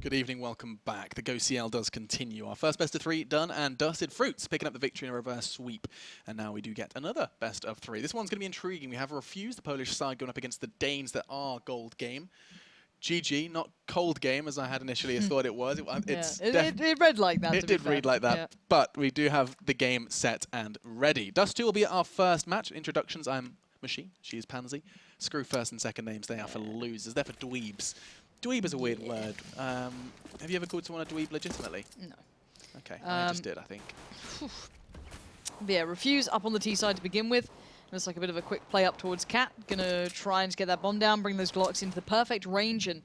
Good evening, welcome back. The GOCL does continue. Our first best of three done, and Dusted Fruits picking up the victory in a reverse sweep. And now we do get another best of three. This one's going to be intriguing. We have Refuse, the Polish side, going up against the Danes that are Gold Game. GG, not Cold Game as I had initially thought it was. It read like that. It did read like that, yeah. But we do have the game set and ready. Dust 2 will be our first match. Introductions, I'm Machine, she is Pansy. Screw first and second names, they are for losers. They're for dweebs. Dweeb is a weird word. Have you ever called someone a dweeb legitimately? No. Okay, I just did, I think. Yeah, Refuse up on the T side to begin with. Looks like a bit of a quick play up towards Cat. Gonna try and get that bomb down, bring those Glocks into the perfect range and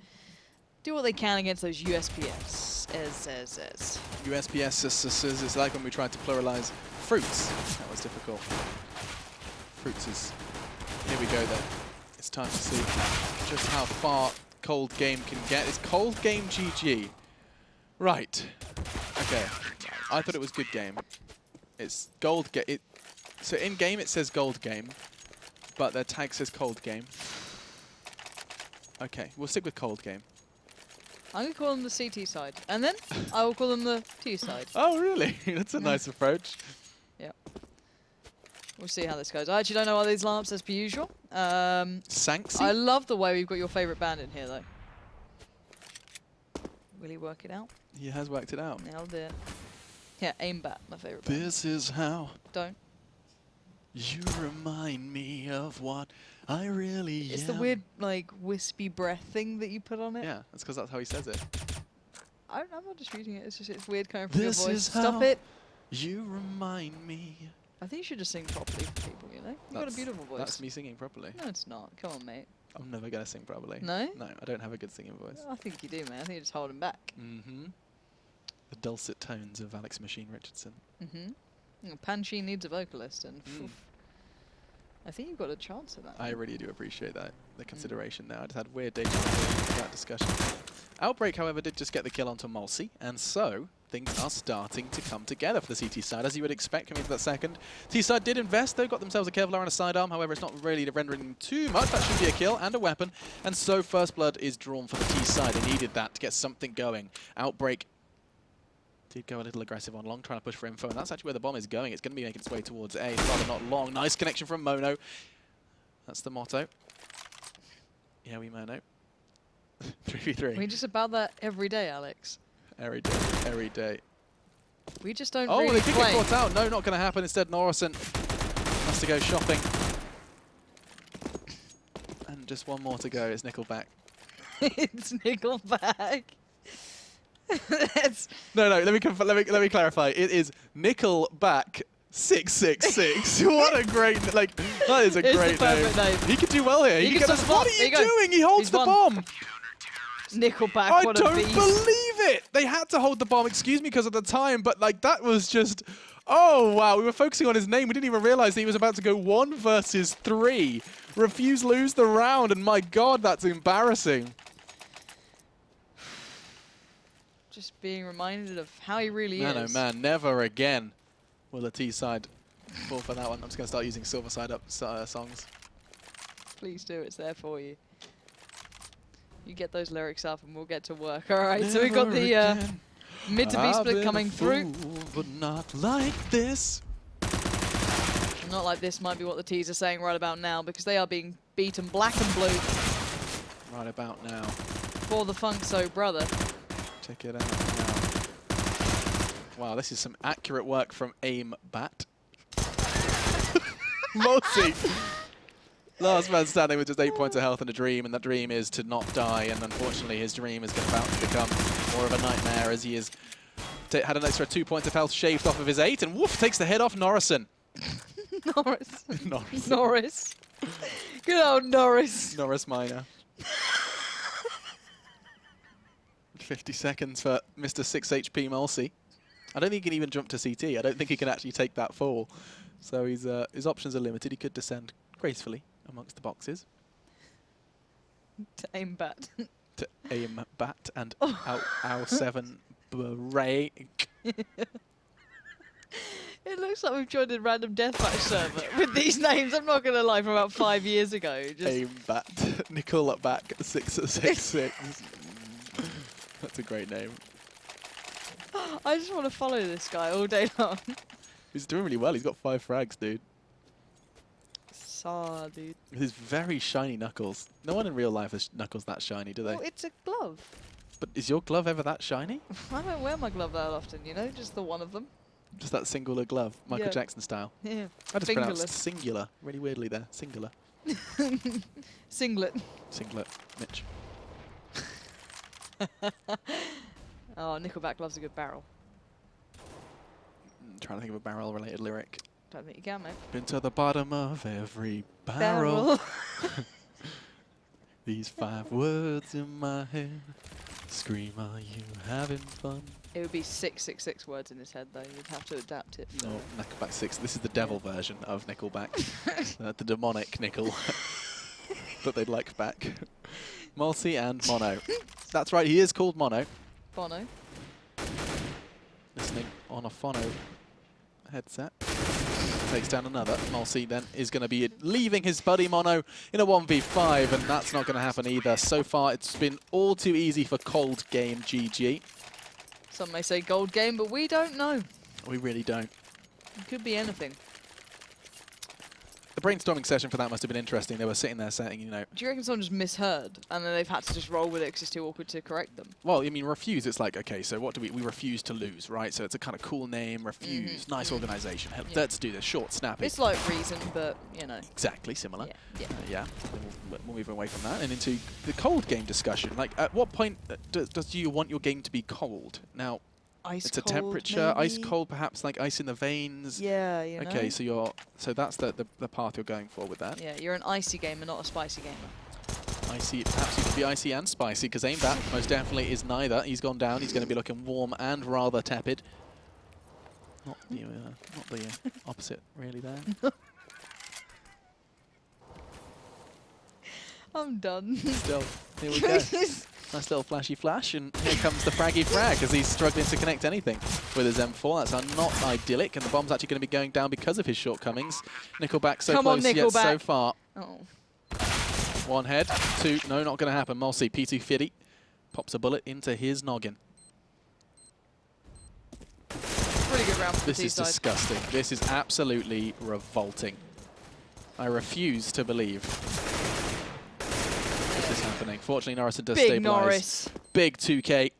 do what they can against those USPS. USPS is like when we tried to pluralize fruits. That was difficult. Fruits is... Here we go then. It's time to see just how far Cold Game can get. It's Cold Game GG. Right. Okay. I thought it was good game. It's Gold Game. So in game it says Gold Game, but their tag says Cold Game. Okay, we'll stick with Cold Game. I'm going to call them the CT side. And then I will call them the T side. Oh, really? That's a nice approach. Yeah. We'll see how this goes. I actually don't know all these lineups as per usual. Sanksy? I love the way we've got your favourite band in here, though. Will he work it out? He has worked it out. Nailed it. Yeah, Aimbat, my favourite band. This is how... Don't. You remind me of what I really am. It's the weird, like, wispy breath thing that you put on it. Yeah, that's because that's how he says it. I'm not disputing it. It's just it's weird coming from your This voice. is Stop how it. You remind me. I think you should just sing properly for people, you know? You've got a beautiful voice. That's me singing properly. No, it's not. Come on, mate. I'm never going to sing properly. No? No, I don't have a good singing voice. I think you do, man. I think you're just holding back. Mm-hmm. The dulcet tones of Alex Machine Richardson. Mm-hmm. Panchi needs a vocalist, and I think you've got a chance at that. I really do appreciate that, the consideration now. I just had weird data with that discussion. Outbreak, however, did just get the kill onto Mulsey, and so things are starting to come together for the CT side, as you would expect coming into that second. T-side did invest, though, got themselves a Kevlar and a sidearm. However, it's not really rendering them too much. That should be a kill and a weapon, and so First Blood is drawn for the T-side. They needed that to get something going. Outbreak did go a little aggressive on long, trying to push for info, and that's actually where the bomb is going. It's going to be making its way towards A. It's rather not long. Nice connection from Mono. That's the motto. Yeah, we Mono. 3v3. We just about that every day, Alex. Every day. Every day. We just don't really really they play. get caught out. No, not going to happen. Instead, Norrison has to go shopping. And just one more to go. It's Nickelback. It's Nickelback. No, let me clarify. It is Nickelback 666. What a great, like, that is a great name. He could do well here. He could what are you doing? He holds the bomb. Nickelback, what a beast. I don't believe it. They had to hold the bomb, excuse me, because of the time, but like that was just, oh wow, we were focusing on his name. We didn't even realize that he was about to go 1 versus 3. Refuse lose the round, and my God, that's embarrassing. Just being reminded of how he really man, is. Oh man, never again will the T-side fall for that one. I'm just going to start using Silver Side Up songs. Please do, it's there for you. You get those lyrics up and we'll get to work. Alright, so we've got the mid to B split coming through. But not like this. Not like this might be what the T's are saying right about now, because they are being beaten black and blue. Right about now. For the Funk So brother. Check it out now. Wow, this is some accurate work from Aimbat. Multi! Last man standing with just 8 points of health and a dream, and that dream is to not die, and unfortunately his dream is about to become more of a nightmare as he has had an extra 2 points of health shaved off of his 8, and woof, takes the head off Norrison. Norris. Good old Norris. Norris Minor. 50 seconds for Mr. 6 HP Mulsey. I don't think he can even jump to CT. I don't think he can actually take that fall. So his options are limited. He could descend gracefully amongst the boxes. To Aimbat. To Aimbat and Ow 7 break. It looks like we've joined a random deathmatch server with these names. I'm not going to lie, from about 5 years ago. Aimbat. Nickelback 666. That's a great name. I just want to follow this guy all day long. He's doing really well. He's got 5 frags, dude. Saw, dude. With his very shiny knuckles. No one in real life has knuckles that shiny, do they? Well, it's a glove. But is your glove ever that shiny? I don't wear my glove that often, you know, just the one of them. Just that singular glove, Michael Yeah. Jackson style. Yeah. I just pronounced Fingerless. singular really weirdly there. Singular. Singlet. Singlet. Mitch. Oh, Nickelback loves a good barrel. Trying to think of a barrel-related lyric. Don't think you can, mate. Been to the bottom of every barrel. These 5 words in my head scream, are you having fun? It would be 666 words in his head, though. You'd have to adapt it. No, Nickelback 6. This is the devil version of Nickelback. The demonic nickel that they'd like back. Multi and Mono. That's right, he is called Mono. Bono. Listening on a phono headset. Takes down another. Multi then is going to be leaving his buddy Mono in a 1v5, and that's not going to happen either. So far, it's been all too easy for Cold Game GG. Some may say gold game, but we don't know. We really don't. It could be anything. The brainstorming session for that must have been interesting. They were sitting there saying, you know... Do you reckon someone just misheard, and then they've had to just roll with it because it's too awkward to correct them? Well, I mean, Refuse, it's like, okay, so what do we refuse to lose, right? So it's a kind of cool name, Refuse, nice organization. Yeah. Let's do this, short, snappy. It's like Reason, but, you know. Exactly, similar. Yeah. Yeah. Then we'll move away from that and into the cold game discussion. Like, at what point does you want your game to be cold? Now, Ice it's a cold, temperature, maybe? ice cold, perhaps like ice in the veins. Yeah, you know. Okay, so that's the path you're going for with that. Yeah, you're an icy gamer, not a spicy gamer. Icy, perhaps you could be icy and spicy, because Aimbat most definitely is neither. He's gone down. He's going to be looking warm and rather tepid. Not the opposite, really, there. I'm done. Still, here we go. Nice little flashy flash, and here comes the fraggy frag as he's struggling to connect anything with his M4. That's not idyllic, and the bomb's actually going to be going down because of his shortcomings. Nickelback so close yet so far. Oh. 1 head, 2, no, not going to happen. Mulsi, P250, pops a bullet into his noggin. Pretty good round for This the is T-side. disgusting. This is absolutely revolting. I refuse to believe this is happening. Fortunately, Norrison does Big stabilize. Norris. Big 2K.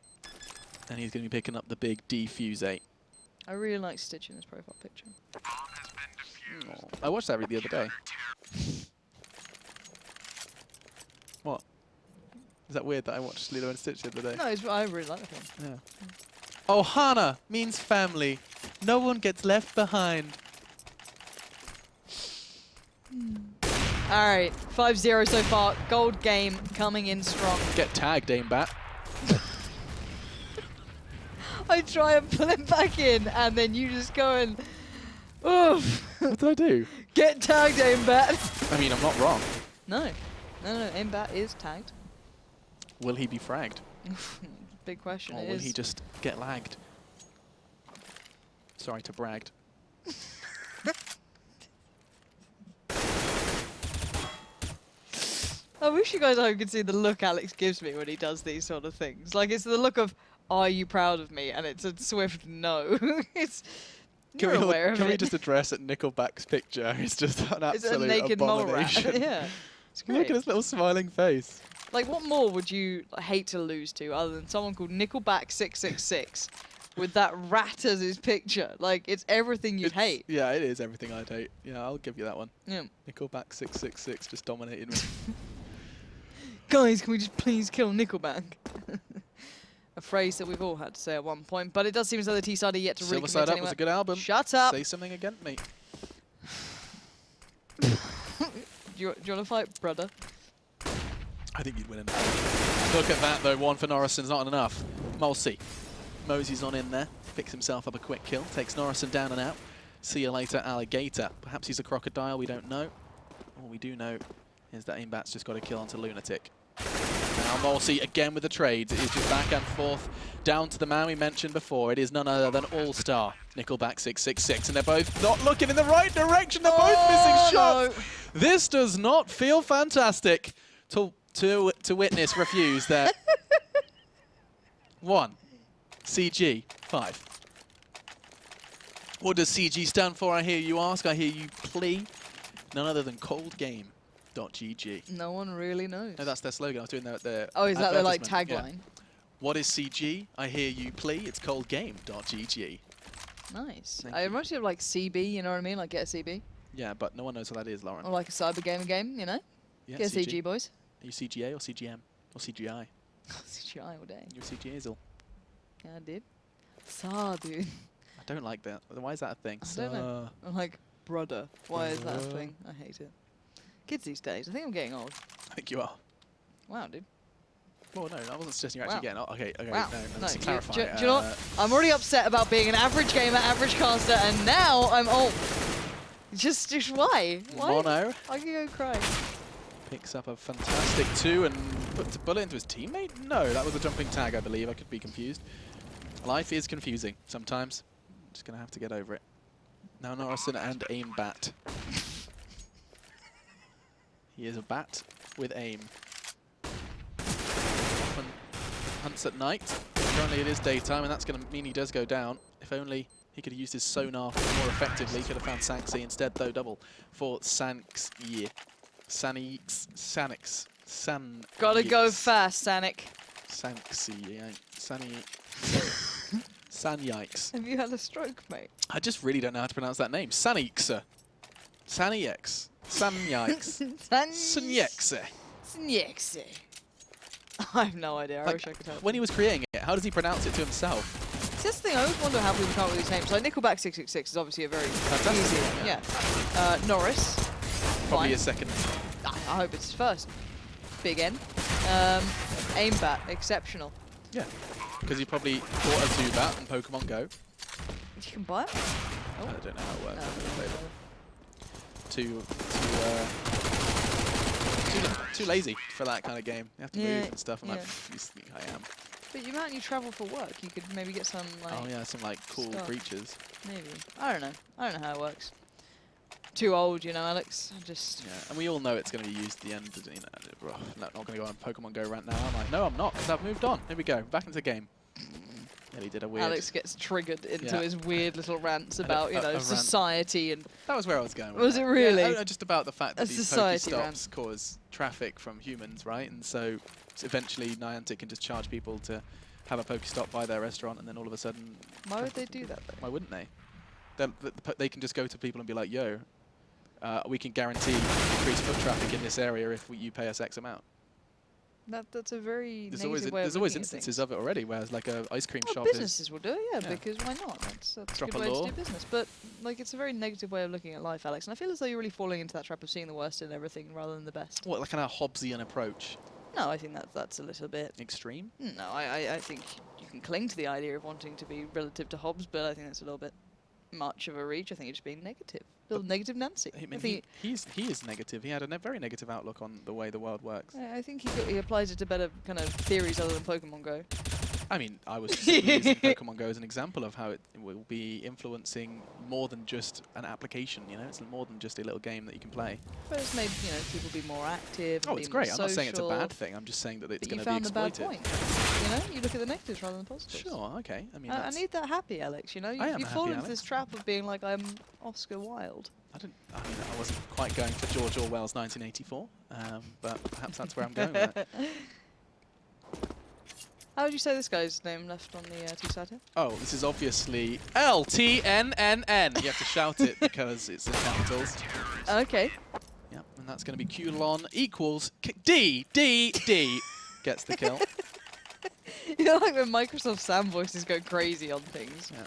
And he's going to be picking up the big Defuse 8. I really like Stitch in this profile picture. Oh, I watched that the other day. What? Is that weird that I watched Lilo and Stitch the other day? No, I really like the film. Yeah. Ohana means family. No one gets left behind. All right, 5-0 so far. Gold game coming in strong. Get tagged, Aimbat. I try and pull it back in, and then you just go and, oof. What did I do? Get tagged, Aimbat. I mean, I'm not wrong. No, Aimbat is tagged. Will he be fragged? Big question. Or It will is. he just get lagged? Sorry to bragged. I wish you guys all could see the look Alex gives me when he does these sort of things. Like, it's the look of, are you proud of me? And it's a swift no. It's, you're aware of can we it. just address that Nickelback's picture? It's just an It's a absolute naked mole rat. abomination. Yeah. It's Look great. at his little smiling face. Like, what more would you hate to lose to other than someone called Nickelback 666 with that rat as his picture? Like, it's everything you'd hate. Yeah, it is everything I'd hate. Yeah, I'll give you that one. Yeah. Nickelback 666 just dominated me. Guys, can we just please kill Nickelback? A phrase that we've all had to say at one point, but it does seem as though the T-side are yet to Silver recommit Side Up anywhere. was a good album. Shut up! Say something again, mate. Do you want to fight, brother? I think you'd win enough. Look at that, though. 1 for Norrison's not enough. Mulsi. Mosey's on in there. Picks himself up a quick kill. Takes Norrison down and out. See you later, Alligator. Perhaps he's a crocodile. We don't know. All we do know is that Aimbat's just got a kill onto Lunatic. Now Mulsi again with the trades. It is just back and forth down to the man we mentioned before. It is none other than All-Star Nickelback 666. And they're both not looking in the right direction. They're both missing shots. No. This does not feel fantastic to witness Refuse there. 1. CG 5. What does CG stand for, I hear you ask? I hear you plea. None other than coldgame.gg. No one really knows. No, that's their slogan. I was doing their Oh, is that their like advertisement. tagline? Yeah. What is CG? I hear you plea. It's coldgame.gg. Nice. Thank I you. reminds me of like CB, you know what I mean? Like get a CB. Yeah, but no one knows what that is, Lauren. Or like a cyber game, you know? Yeah, Get a CG, boys. Are you CGA or CGM? Or CGI? CGI all day. You're CGAzel. Yeah, I did. Saw, dude. I don't like that. Why is that a thing? I don't know. I'm like, brother. Why is that a thing? I hate it. Kids these days. I think I'm getting old. I think you are. Wow, dude. Well, no, I wasn't suggesting you're actually getting old. Okay, okay, Wow. no, No, let's do clarify. you know what? I'm already upset about being an average gamer, average caster, and now I'm old. Just why? Why? Mono I can go cry. picks up a fantastic 2 and puts a bullet into his teammate? No, that was a jumping tag, I believe. I could be confused. Life is confusing sometimes. Just going to have to get over it. Now Norrison and aim bat. He is a bat with aim. Often hunts at night. Currently it is daytime, and that's going to mean he does go down. If only he could have used his sonar more effectively. Could have found Sanxi instead, though. Double for Sanxi. Sanix. Gotta go fast, Sanic. Sanxi. Yeah. San yikes. Have you had a stroke, mate? I just really don't know how to pronounce that name. Sanixa. Sanix. San yikes. Sanyexe. Sanyexe. I have no idea. I Like, wish I could help. when he was creating it, how does he pronounce it to himself? See, that's the thing. I always wonder how people come up with these names. Like Nickelback 666 is obviously a very Fantastic, easy one. Yeah. Norris. Probably Fine. his second. I hope it's his first. Big N. Aimbat. Exceptional. Yeah. Because he probably bought a Zubat and Pokemon Go. You can buy it? I don't know how it works. No. I've never played it. Too lazy for that kind of game. You have to move and stuff. I'm like, you think I am. But you might you travel for work. You could maybe get some like. Oh yeah, some like cool stuff. creatures. Maybe. I don't know. I don't know how it works. Too old, you know, Alex. I just. Yeah, and we all know it's going to be used at the end. You know, not going to go on Pokemon Go right now. I'm like, no, I'm not, because I've moved on. Here we go, back into the game. Nearly did a weird. Alex gets triggered into his weird little rants And about, a you know, rant. society and. That was where I was going. With Was that. it really? Yeah, just about the fact that A these society Pokestops rant. cause traffic from humans, right? And so eventually Niantic can just charge people to have a Pokestop by their restaurant, and then all of a sudden. Why would they do that though? Why wouldn't they? They can just go to people and be like, yo, we can guarantee increased foot traffic in this area if you pay us X amount. That's a very There's negative always way of always looking at instances things. of it already, whereas like a ice cream shop businesses will do it, yeah, Yeah. because why not? That's a Drop good a way law. to do business. But like, it's a very negative way of looking at life, Alex. And I feel as though you're really falling into that trap of seeing the worst in everything rather than the best. what, like kind of Hobbesian approach. No, I think that's a little bit. Extreme. No, I think you can cling to the idea of wanting to be relative to Hobbes, but I think that's a little bit much of a reach. I think you're just being negative. Little negative Nancy. I mean, he is negative. He had a very negative outlook on the way the world works. I think he applies it to better kind of theories other than Pokemon Go. I mean, I was using Pokemon Go as an example of how it will be influencing more than just an application. You know, it's more than just a little game that you can play. But it's made people be more active. Oh, and it's be more great. I'm not saying it's a social. bad thing. I'm just saying that it's But you going to be found the exploited. bad point. You know, you look at the negatives rather than positives. Sure. Okay. I mean, I need that happy Alex. You know, I am you a fall happy into this Alex. trap of being like I'm Oscar Wilde. I mean, I wasn't quite going for George Orwell's 1984, but perhaps that's where I'm going with it. How would you say this guy's name left on the T-side here? Oh, this is obviously LTNNN. You have to shout it because it's in capitals. Okay. Yep, and that's going to be Qlon equals D. Gets the kill. You know, like when Microsoft Sam voices go crazy on things. Yeah.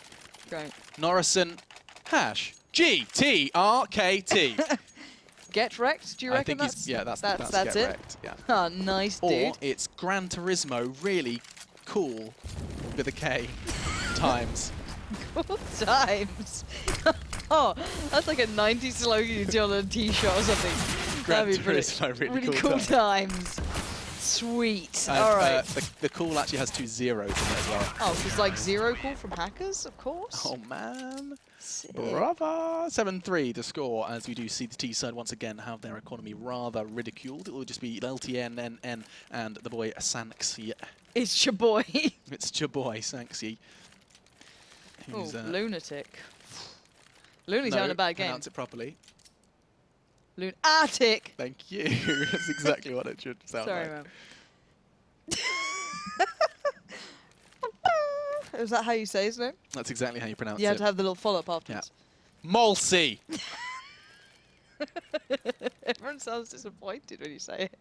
Great. Norrison hash GTRKT. Get wrecked? Do you reckon I think that's that's that's get it? wrecked, yeah. Oh, nice, Or dude. it's Gran Turismo really cool with a K times. Cool times. Oh, that's like a 90s slogan you do on a T-shirt or something. Gran That'd be Turismo really cool cool times. Sweet. And, All right. The call actually has 2 zeros in it as well. Oh, it's like zero call from hackers, of course. Oh, man. Sick. Brava! 7-3 the score, as we do see the T side once again have their economy rather ridiculed. It will just be LTN, NN, and the boy Sanxi. It's your boy. It's your boy Sanxi. Oh, Who's, lunatic. Lunatic's no, having a bad game. pronounce it properly. Lunatic. Thank you. That's exactly what it should sound Sorry, like. man. Is that how you say his name? That's exactly how you pronounce You it. have to have the little follow-up afterwards. Molsey! Everyone sounds disappointed when you say it.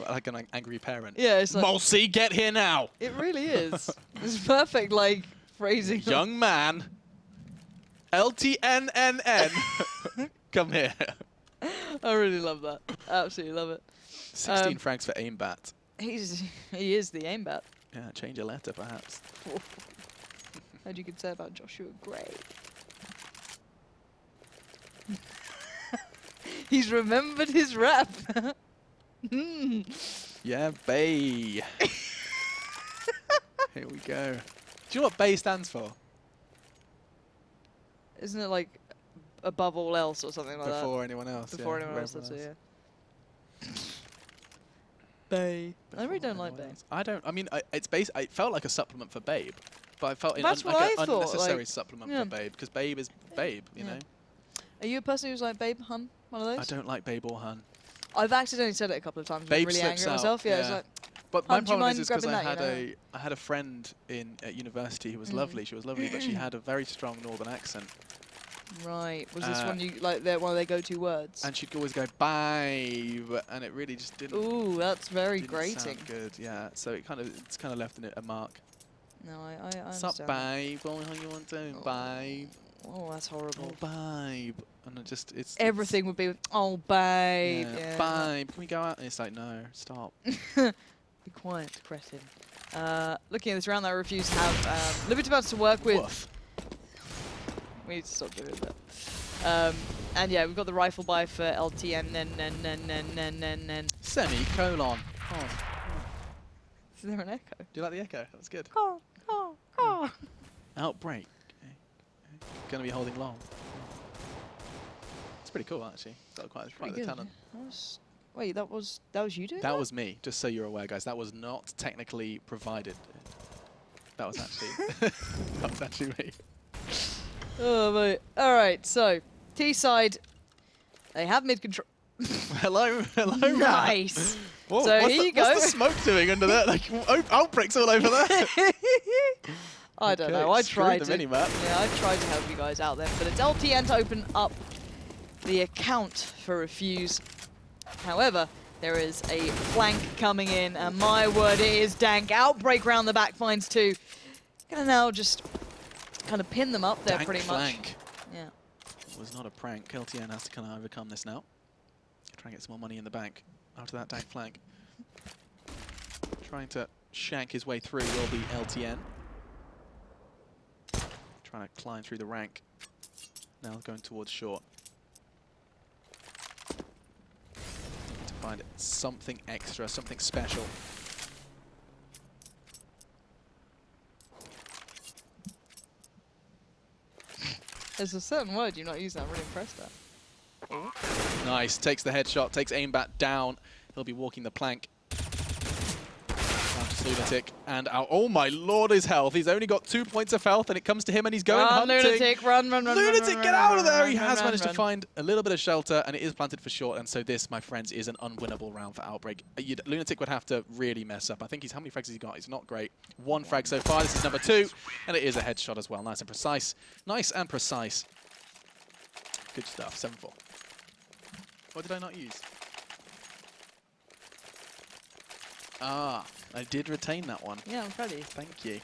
Like an angry parent. Yeah, it's like... Molsey, get here now! It really is. It's perfect, like, phrasing. Young man. LTNNN. Come here. I really love that. Absolutely love it. 16 frags for aimbat. He is the aimbat. Yeah, change a letter perhaps. Heard you could say about Joshua Gray. He's remembered his rap. Yeah, Bay. Here we go. Do you know what Bay stands for? Isn't it like above all else or something like Before anyone else. that? Before yeah, anyone else, wherever that's it, yeah. Bay. I really don't like Bay. I don't. I mean, it's it felt like a supplement for Babe, but I felt That's what like I an thought, unnecessary like, supplement yeah. for Babe because Babe is Babe. You Yeah. know. Are you a person who's like Babe Hun? One of those? I don't like Babe or Hun. I've accidentally said it a couple of times. Babe I'm really slips angry at out, myself. Yeah, it's yeah. like, But my Hun, do you problem mind is because I grabbing that, had I had a friend at university who was lovely. She was lovely, but she had a very strong northern accent. right. Was this one you like? One of their go-to words? And she'd always go babe, and it really just didn't. Ooh, that's very didn't grating. sound good. Yeah, so it's kind of left in it a mark. No, I Sup, understand. that. babe? What you want to do, Oh. babe? Oh, that's horrible. Oh, babe. And it's Everything would be, oh, babe. Yeah, Yeah, babe, can we go out? And it's like, no, stop. Be quiet, cretin. Looking at this round, I refuse to have limited amounts to work with. Woof. We need to stop doing that. And yeah, we've got the rifle buy for LT and then. Semicolon. Come on. Is there an echo? Do you like the echo? That was good. Caw, caw, caw. Outbreak. Okay. Gonna be holding long. It's pretty cool, actually. Got quite Pretty the good. talent. Wait, that was you doing That was me, just so you're aware, guys. That was not technically provided. That was actually that was actually me. Oh, mate. All right, so T-side, they have mid-control. hello, man. Nice. Whoa, So what's here the, you go. What's the smoke doing under there? Like outbreaks all over there. I don't Okay, know. I screw tried the to. mini-map. Yeah, I tried to help you guys out there, but it's LTN to open up the account for Refuse. However, there is a flank coming in, and my word, it is dank. Outbreak round the back finds 2. Gonna now just kind of pin them up there Dank pretty flank. much. Yeah. It was not a prank. LTN has to kind of overcome this now. Try and get some more money in the bank after that dank flank. Trying to shank his way through will be LTN. Trying to climb through the rank. Now going towards short. To find something extra, something special. There's a certain word you've not used that I'm really impressed at. Nice, takes the headshot, takes aimbat down. He'll be walking the plank. Just Lunatic, and oh my lord, his health. He's only got 2 points of health, and it comes to him, and he's going Run, hunting. Lunatic, run, Lunatic, run, get out of there! He run, has run, managed to run. find a little bit of shelter, and it is planted for short, and so this, my friends, is an unwinnable round for Outbreak. Lunatic would have to really mess up. I think how many frags has he got? He's not great. 1 frag so far. This is number 2, and it is a headshot as well. Nice and precise. Nice and precise. Good stuff. 7-4. What did I not use? Ah, I did retain that one. Yeah, I'm proud of you. Thank you.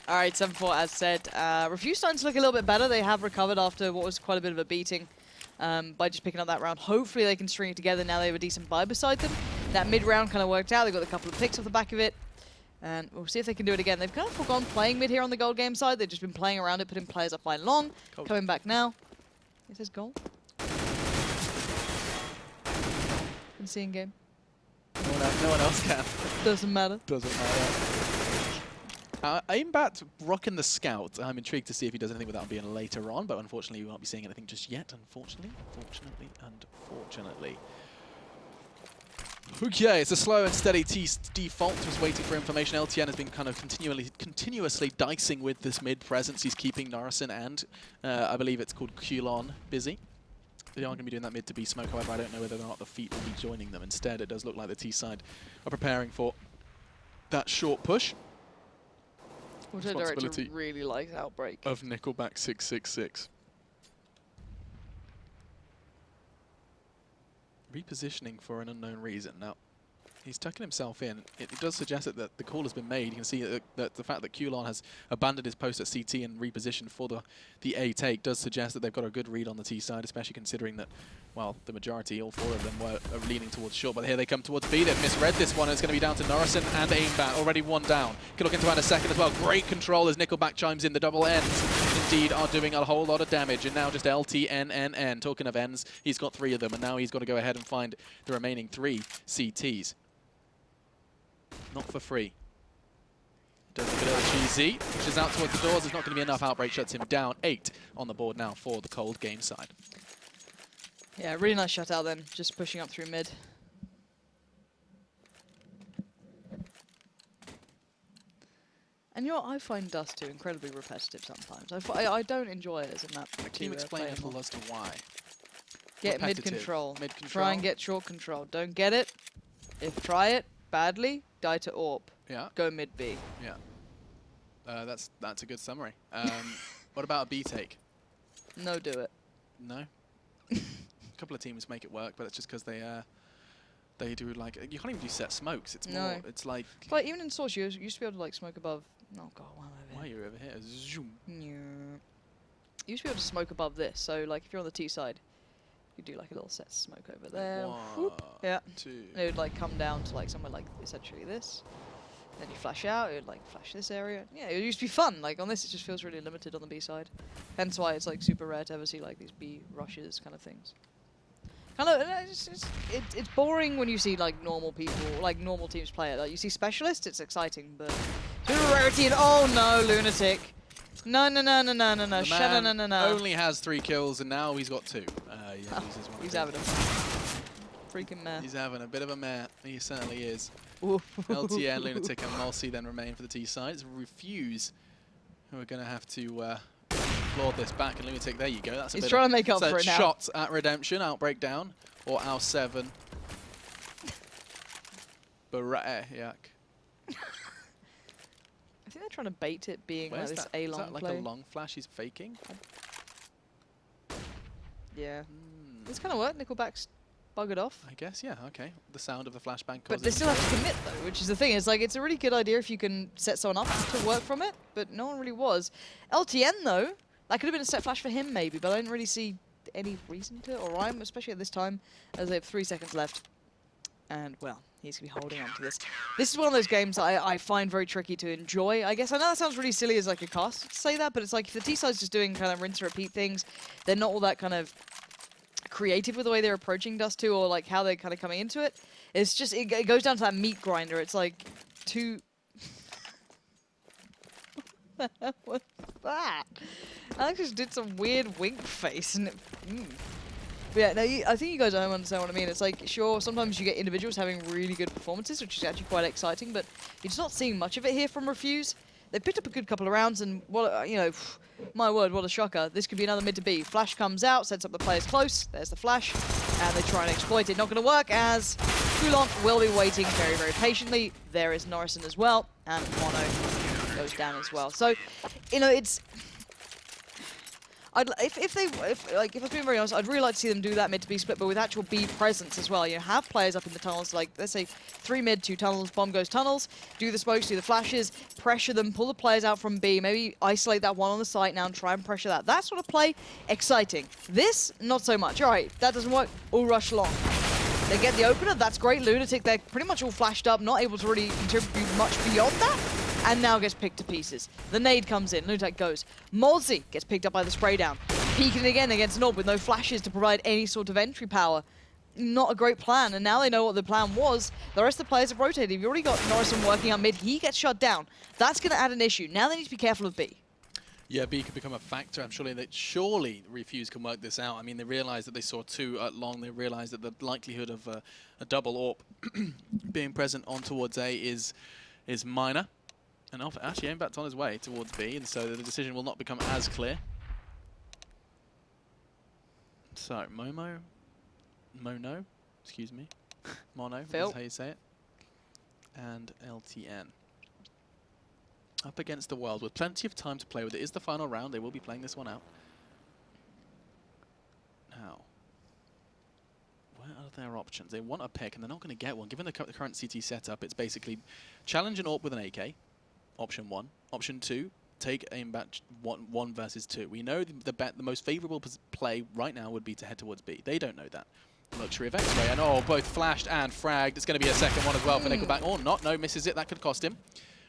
All right, 7-4 as said. Refuse starting to look a little bit better. They have recovered after what was quite a bit of a beating by just picking up that round. Hopefully they can string it together now they have a decent buy beside them. That mid-round kind of worked out. They got a couple of picks off the back of it. And we'll see if they can do it again. They've kind of forgone playing mid here on the gold game side. They've just been playing around it, putting players up line long. Cold. Coming back now. It says goal. Been seeing game. No one else can. Doesn't matter. Doesn't matter. Aimbat rocking the scout. I'm intrigued to see if he does anything without being later on, but unfortunately we won't be seeing anything just yet. Unfortunately. Okay, it's a slow and steady default. Was waiting for information. LTN has been kind of continuously dicing with this mid presence. He's keeping Norrison and I believe it's called Kulon busy. They are going to be doing that mid to B smoke. However, I don't know whether or not the feet will be joining them. Instead, it does look like the T side are preparing for that short push. Auto Director really likes Outbreak. Of Nickelback 666. Repositioning for an unknown reason. Now, he's tucking himself in. It does suggest that the call has been made. You can see that the fact that Kulon has abandoned his post at CT and repositioned for the A take does suggest that they've got a good read on the T side, especially considering that, well, the majority, all four of them, are leaning towards short. But here they come towards B. They've misread this one. It's going to be down to Norrison and Aimbat. Already one down. Can look into add a second as well. Great control as Nickelback chimes in. The double ends indeed are doing a whole lot of damage. And now just LTNNN. Talking of ends, he's got 3 of them. And now he's got to go ahead and find the remaining 3 CTs. Not for free. Does a bit of cheesy, which is out towards the doors. There's not going to be enough. Outbreak shuts him down. 8 on the board now for the cold game side. Yeah, really nice shutout then. Just pushing up through mid. And you know what? I find Dust 2 incredibly repetitive sometimes. I don't enjoy it as a map. Can you explain a little as to why? Get mid control. Try and get short control. Don't get it. If try it badly, die to AWP. Yeah. Go mid B. Yeah. That's a good summary. What about a B take? No, do it. No. A couple of teams make it work, but it's just because they do like you can't even do set smokes. It's more. It's like. But even in Source, you used to be able to like smoke above. Oh god, why are you over here? Zoom. Yeah. You used to be able to smoke above this. So like if you're on the T side, you do like a little set smoke over there. Whoop. Yeah. 2. And it would like come down to like somewhere like essentially this. Then you flash out, it would like flash this area. Yeah, it used to be fun. Like on this, it just feels really limited on the B side. Hence why it's like super rare to ever see like these B rushes kind of things. Kind of, it's boring when you see like normal people, like normal teams play it. Like you see specialists, it's exciting, but it's a rarity. And oh no, lunatic! No, shut no. Only has 3 kills, and now he's got 2. Yeah, he's having a freaking mare. He's having a bit of a mare. He certainly is. Ooh. LTN, Lunatic, and Mulsey then remain for the T side. It's Refuse who are going to have to applaud this back. And Lunatic, there you go. That's a He's trying to make up for it now. Shot at Redemption, Outbreak down, or Al 7. Barrett, yak. I think they're trying to bait it being like this A long play. Is that like play. a long flash he's faking? Yeah. This kind of worked. Nickelback's buggered off. I guess, yeah, okay. The sound of the flashbang. But they still have to commit though, which is the thing. It's like it's a really good idea if you can set someone up to work from it, but no one really was. LTN though, that could have been a set flash for him maybe, but I didn't really see any reason to, or rhyme, especially at this time, as they have 3 seconds left. And well, he's gonna be holding on to this. This is one of those games that I find very tricky to enjoy. I guess I know that sounds really silly as like a cast to say that, but it's like if the T side's just doing kind of rinse and repeat things, they're not all that kind of creative with the way they're approaching Dust 2 or like how they're kind of coming into it. It's just it goes down to that meat grinder. It's like too. What's that? Alex just did some weird wink face and it. But yeah, no, I think you guys don't understand what I mean. It's like, sure, sometimes you get individuals having really good performances, which is actually quite exciting, but you're just not seeing much of it here from Refuse. They picked up a good couple of rounds, and what you know, my word, what a shocker. This could be another mid to B. Flash comes out, sets up the players close. There's the flash, and they try and exploit it. Not going to work, as Kulon will be waiting very, very patiently. There is Norrison as well, and Mono goes down as well. So, you know, it's. If I was being very honest, I'd really like to see them do that mid to B split, but with actual B presence as well. You have players up in the tunnels, like let's say 3 mid, 2 tunnels, bomb goes tunnels, do the smokes, do the flashes, pressure them, pull the players out from B, maybe isolate that one on the site now and try and pressure that. That sort of play, exciting. This, not so much. All right, that doesn't work. All rush long. They get the opener, that's great. Lunatic, they're pretty much all flashed up, not able to really contribute much beyond that. And now gets picked to pieces. The nade comes in, Lunatic goes. Molsey gets picked up by the spray down. Peeking again against Norb with no flashes to provide any sort of entry power. not a great plan, and now they know what the plan was. The rest of the players have rotated. You've already got Norrison working on mid. He gets shut down. That's going to add an issue. Now they need to be careful of B. Yeah, B could become a factor. I'm surely Refuse can work this out. I mean, they realized that they saw 2 at long. They realized that the likelihood of a double AWP being present on towards A is minor. And actually, Aimbats on his way towards B, and so the decision will not become as clear. So, Mono, excuse me, Mono, Phil. is how you say it, and LTN. Up against the world with plenty of time to play with. It is the final round. They will be playing this one out. Now, where are their options? They want a pick, and they're not going to get one. Given the current CT setup, it's basically challenge an AWP with an AK, option 1. Option 2, take Aimbat 1 versus 2. We know the most favorable play right now would be to head towards B. They don't know that. Luxury of X-Ray, and both flashed and fragged. It's going to be a second one as well for Nickelback. Or not, no, misses it. That could cost him.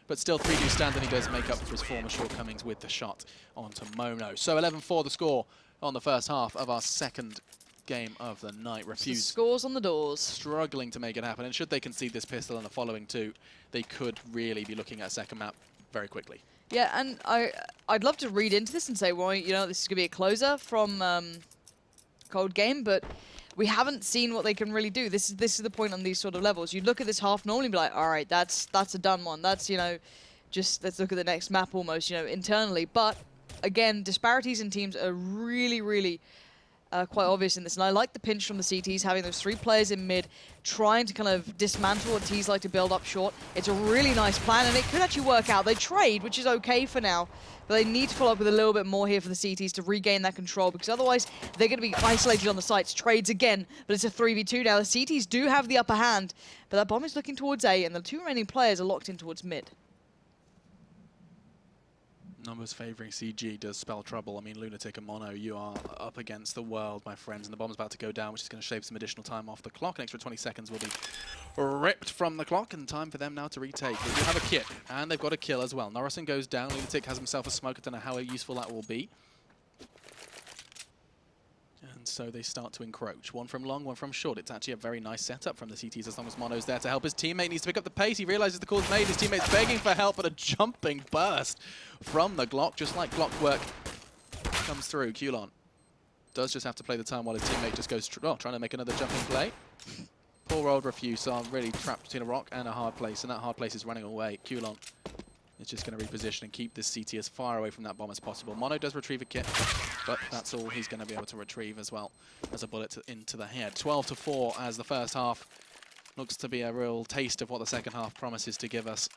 But still, 3 do stand, and he does make up for his former shortcomings with the shot onto Mono. So 11-4 the score on the first half of our second game of the night. Refuse. Scores on the doors. Struggling to make it happen. And should they concede this pistol and the following 2, they could really be looking at a second map very quickly. Yeah, and I'd love to read into this and say, well, you know, this is going to be a closer from Cold Game, but we haven't seen what they can really do. This is the point on these sort of levels. You look at this half normally and be like, all right, that's a done one. That's, you know, just let's look at the next map almost, you know, internally. But again, disparities in teams are really, really quite obvious in this. And I like the pinch from the CTs, having those 3 players in mid, trying to kind of dismantle what T's like to build up short. It's a really nice plan, and it could actually work out. They trade, which is okay for now, but they need to follow up with a little bit more here for the CTs to regain that control, because otherwise they're going to be isolated on the sites. Trades again, but it's a 3v2 now. The CTs do have the upper hand, but that bomb is looking towards A, and the 2 remaining players are locked in towards mid. Numbers favouring CG does spell trouble. I mean, Lunatic and Mono, you are up against the world, my friends, and the bomb's about to go down, which is going to shave some additional time off the clock. An extra 20 seconds will be ripped from the clock, and time for them now to retake. They do have a kit, and they've got a kill as well. Norrison goes down. Lunatic has himself a smoke. I don't know how useful that will be. And so they start to encroach. 1 from long, 1 from short. It's actually a very nice setup from the CTs as long as Mono's there to help his teammate. Needs to pick up the pace. He realizes the call's made. His teammate's begging for help, but a jumping burst from the Glock, just like Glockwork comes through. Kulon does just have to play the time while his teammate just goes trying to make another jumping play. Poor old Refuse are really trapped between a rock and a hard place, and that hard place is running away. Kulon is just going to reposition and keep this CT as far away from that bomb as possible. Mono does retrieve a kit, but that's all he's going to be able to retrieve as well as a bullet into the head. 12-4 as the first half looks to be a real taste of what the second half promises to give us.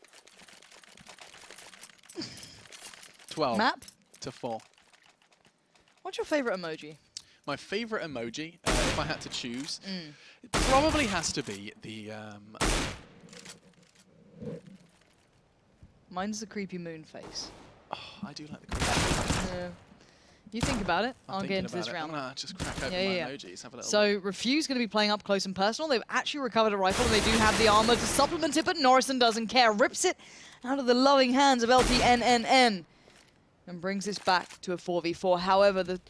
12-4. What's your favorite emoji? My favorite emoji, if I had to choose, it probably has to be the... Mine's the creepy moon face. Oh, I do like the creepy moon. You think about it. I'll get into about this round. I'm going to just crack open my emojis. Have a little so Refuse going to be playing up close and personal. They've actually recovered a rifle, and they do have the armor to supplement it, but Norrison doesn't care. Rips it out of the loving hands of LTNNN and brings this back to a 4v4. However, the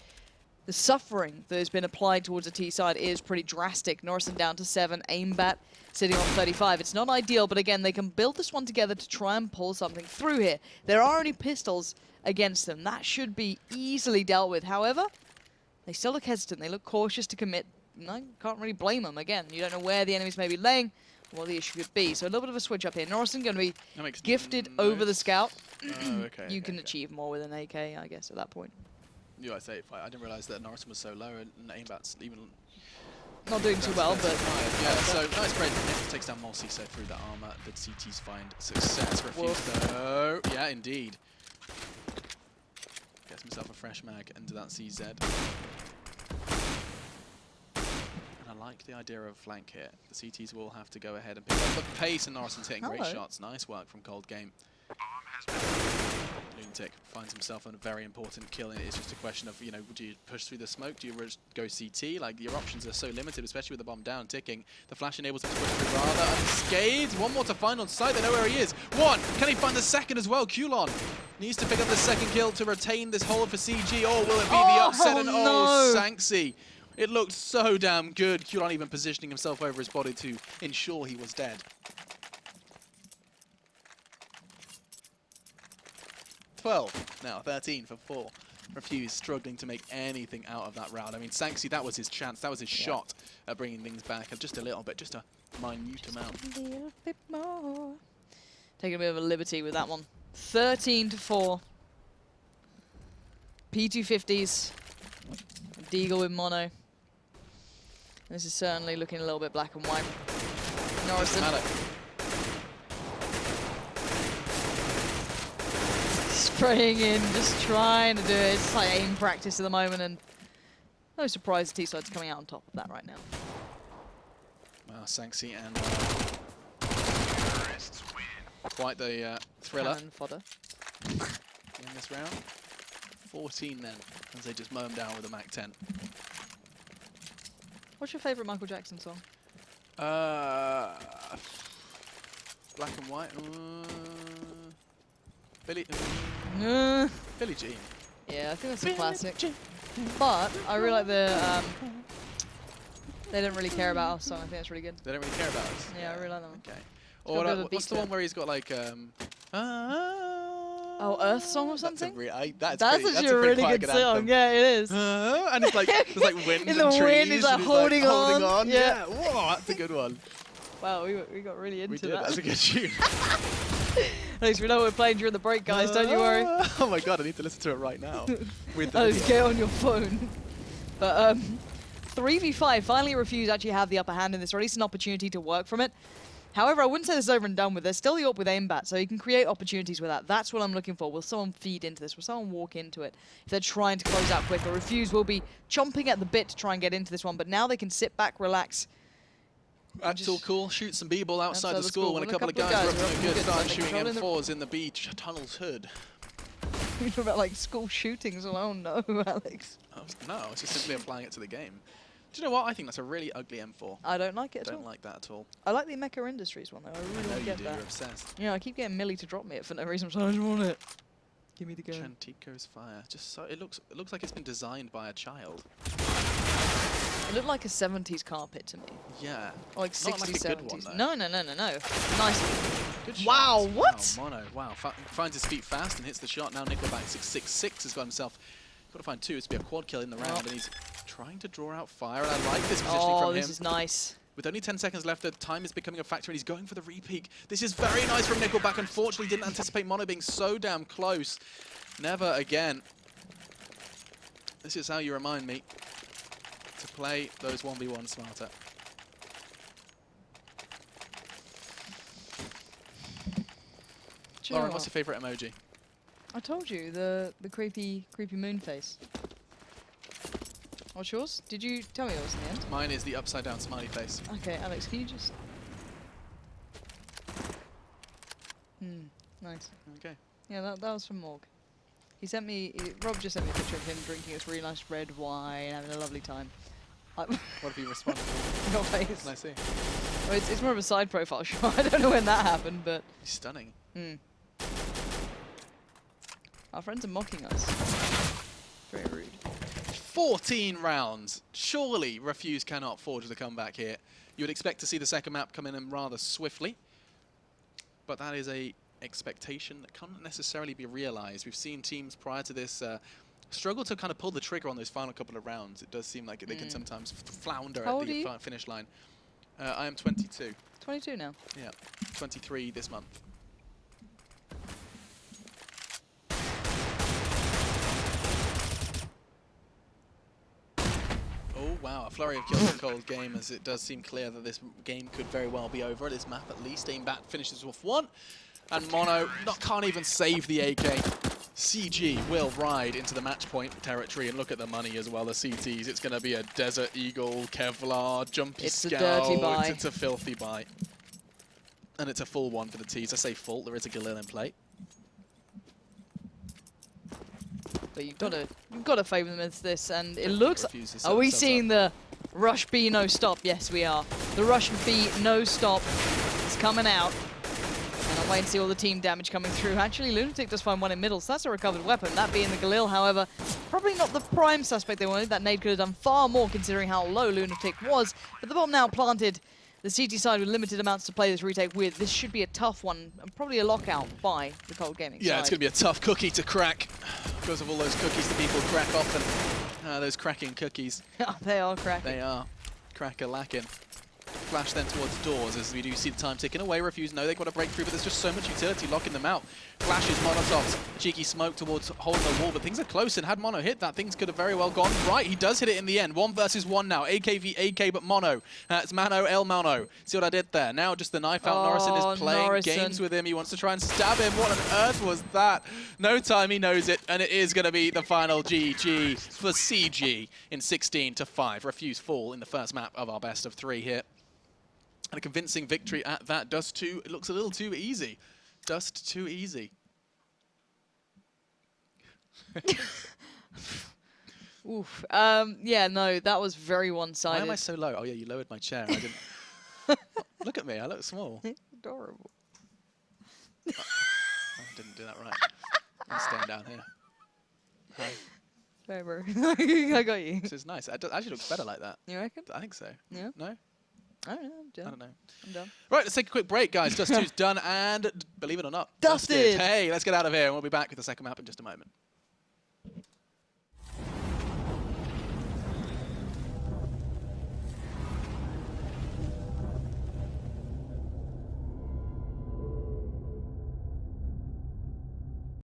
suffering that has been applied towards the T side is pretty drastic. Norrison down to 7, Aimbat sitting on 35. It's not ideal, but again, they can build this one together to try and pull something through here. There are only pistols against them. That should be easily dealt with. However, they still look hesitant. They look cautious to commit. I can't really blame them. Again, you don't know where the enemies may be laying, or what the issue could be. So a little bit of a switch up here. Norrison going to be gifted over the scout. You can achieve more with an AK, I guess, at that point. I say, I didn't realize that Norrison was so low, and Aimbat's even not doing too well, but yeah. So nice break from him. Takes down Molsey. So through the armor, the CTs find success. Refuse though. Yeah, indeed. Gets himself a fresh mag into that CZ. And I like the idea of flank here. The CTs will have to go ahead and pick up the pace, and Norrison's hitting great shots. Nice work from Cold Game. Lunatic finds himself on a very important kill, and it's just a question of, you know, do you push through the smoke? Do you go CT? Like, your options are so limited, especially with the bomb down, ticking. The flash enables him to push through rather unscathed. One more to find on site. They know where he is. One. Can he find the second as well? Kulon needs to pick up the second kill to retain this hold for CG. Or will it be the upset? And Sanxi It looked so damn good. Q not even positioning himself over his body to ensure he was dead. 12 now, 13 for 4. Refuse struggling to make anything out of that round. I mean, Sanxi, that was his chance. That was his shot at bringing things back. Just a little bit, just a minute amount. A little bit more. Taking a bit of a liberty with that one. 13-4. P250s. Deagle with mono. This is certainly looking a little bit black and white. Norrison. Spraying in, just trying to do it. It's like aim practice at the moment, and no surprise the T-side's coming out on top of that right now. Wow, Sanxi and quite the thriller Cannon fodder. in this round. 14 then, as they just mow him down with a Mac 10. What's your favourite Michael Jackson song? Black and white. Billy Jean. Yeah, I think that's a classic. But I really like the They Don't Really Care About Us song. I think that's really good. They don't really care about us. Yeah, I really like that one. Okay. got Or a bit of a what's beat the to one it. where he's got like Oh, Earth Song or something? That's actually a really good song. Yeah, it is. And it's like there's like wind In and the trees. wind, he's like and holding on. Yeah. Whoa, that's a good one. Wow, we got really into We did. that. That's a good tune. At least we know we're playing during the break, guys. Don't you worry. Oh my god, I need to listen to it right now. With the Oh, just video. get on your phone. But 3v5, finally Refuse actually have the upper hand in this, or at least an opportunity to work from it. However, I wouldn't say this is over and done with. There's still the AWP with aimbat, so you can create opportunities with that. That's what I'm looking for. Will someone feed into this? Will someone walk into it? If they're trying to close out quicker, Refuse will be chomping at the bit to try and get into this one, but now they can sit back, relax. That's all cool. Shoot some B-ball outside the school when a with couple of guys are up to no good. Start shooting M4s in the B tunnel's hood. You're talking about like school shootings alone, no, Alex. No, I was just simply applying it to the game. Do you know what? I think that's a really ugly M4. I don't like it at Don't all. like that at all. I like the Mecha Industries one though. I I really know you get do. that. You're obsessed. Yeah, I keep getting Millie to drop me it for no reason, so I just want it. Give me the gun. Chantico's fire. Just so it looks like it's been designed by a child. It looked like a 70s carpet to me. Yeah. Or like 60s, Not like a 70s. good one, though. No. Nice. Good Wow, shot. what? Wow, Mono. Wow. Finds his feet fast and hits the shot. Now Nickelback 666 has got himself. Got to find two. It's to be a quad kill in the round, and he's trying to draw out fire. And I like this positioning from him. Oh, this is nice. With only 10 seconds left, the time is becoming a factor, and he's going for the repeak. This is very nice from Nickelback. Unfortunately, didn't anticipate Mono being so damn close. Never again. This is how you remind me to play those 1v1 smarter. Lauren, what's your favourite emoji? I told you, the creepy moon face. What's yours? Did you tell me yours in the end? Mine is the upside down smiley face. Okay, Alex, can you just... Nice. Okay. Yeah, that was from Morg. He sent me... Rob just sent me a picture of him drinking this really nice red wine, having a lovely time. What have you responded to? Your face. Can I see? Well, it's more of a side profile shot. I don't know when that happened, but... He's stunning. Our friends are mocking us. Very rude. 14 rounds. Surely Refuse cannot forge the comeback here. You would expect to see the second map come in rather swiftly, but that is a expectation that can't necessarily be realized. We've seen teams prior to this struggle to kind of pull the trigger on those final couple of rounds. It does seem like they can sometimes flounder How at old are the you? finish line. I am 22. 22 now. Yeah, 23 this month. Oh wow, a flurry of kills in Cole's game, as it does seem clear that this game could very well be over. This map at least. Aimbat finishes with one, and Mono can't even save the AK. CG will ride into the match point territory, and look at the money as well, the CTs. It's going to be a Desert Eagle, Kevlar, Jumpy It's Scout. a dirty buy. It's a filthy buy. And it's a full one for the T's. I say full, there is a Galil in play. But you've got to favour them as this, and it looks. Refuses Are we themselves seeing up. the Rush B no stop? Yes, we are. The Rush B no stop is coming out, and wait and see all the team damage coming through. Actually, Lunatic does find one in middle, so that's a recovered weapon. That being the GOCL, however, probably not the prime suspect they wanted. That nade could have done far more considering how low Lunatic was. But the bomb now planted. The CT side with limited amounts to play this retake with. This should be a tough one, and probably a lockout by the Cold Gaming Yeah, side. it's going to be a tough cookie to crack because of all those cookies that people crack often. Those cracking cookies. They are cracking. They are. Crack-a-lacking. Flash then towards doors as we do see the time ticking away. Refuse know they've got to break through, but there's just so much utility locking them out. Flashes, Molotovs, a cheeky smoke towards holding the wall, but things are close, and had Mono hit that, things could have very well gone right. He does hit it in the end. 1 versus 1 now. AK v AK, but Mono. It's Mano El Mono. See what I did there? Now just the knife out. Norrison is playing games with him. He wants to try and stab him. What on earth was that? No time, he knows it, and it is going to be the final GG for CG in 16-5. Refuse fall in the first map of our best of 3 here. And a convincing victory at that. Dust 2, it looks a little too easy. Dust too easy. Oof. Yeah, no, that was very one-sided. Why am I so low? Oh yeah, you lowered my chair. I didn't. Look at me, I look small. Adorable. I didn't do that right. I'm staying down here. Hi. Sorry, bro. I got you. This is nice. It actually looks better like that. You reckon? I think so. Yeah. No? I don't know. I'm done. I don't know. I'm done. Right, let's take a quick break, guys. Dust 2's done, and believe it or not, Dusted. Hey, let's get out of here, and we'll be back with the second map in just a moment.